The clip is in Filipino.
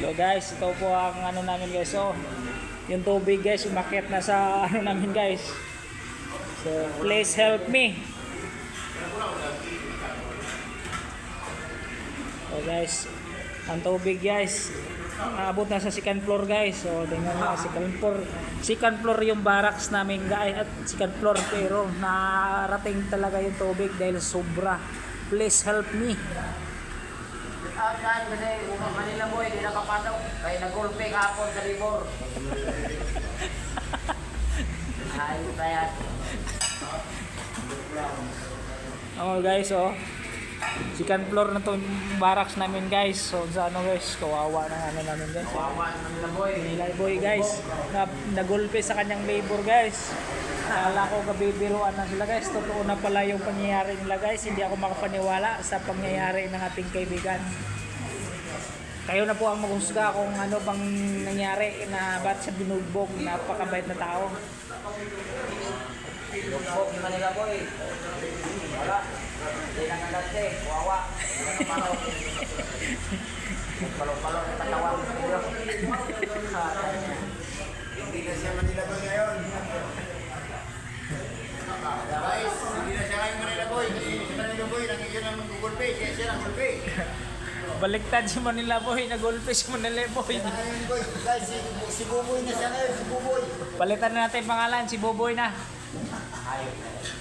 So guys, ito po ang ano namin guys. So, yung tubig guys, umakyat na sa ano namin guys. So, please help me. So guys, ang tubig guys, naabot na sa second floor guys. So, tingnan mo, second floor yung barracks namin guys. At second floor, pero narating talaga yung tubig dahil sobra. Please help me. Saan kasi Manila boy, di nakapasok. Kaya nag-golpe kahapon sa Libor. Ayos na yan. Oh guys, oh. Second floor na to barracks namin guys. So sa ano guys, kawawa na ano namin guys. Kawawa na Manila boy. Manila boy guys, nagulpe sa kanyang labor guys. Akala ko kabibiruan na sila guys. Totoo na pala yung pangyayari nila guys. Hindi ako makapaniwala sa pangyayari ng ating kaibigan. Kayo na po ang maghusga kung ano bang nangyari na ba't siya binugbog. Napakabait na tao. Lugbog ni Manila boy. Wala. Hindi na nagante. Kawawa. Hindi na napalo. Palo-palo na katawan. Hindi na siya Manila boy ngayon. Guys, hindi na siya ngayon Manila boy. Kasi si Manila boy, nangyayon ang gugulpe. Siya ang gulpe. Baliktad si Manila boy, nagulpe si Manila boy. Guys, si Buboy na siya ngayon. Si Buboy. Palitan na natin pangalan, si Boboy na. Ayos na yan.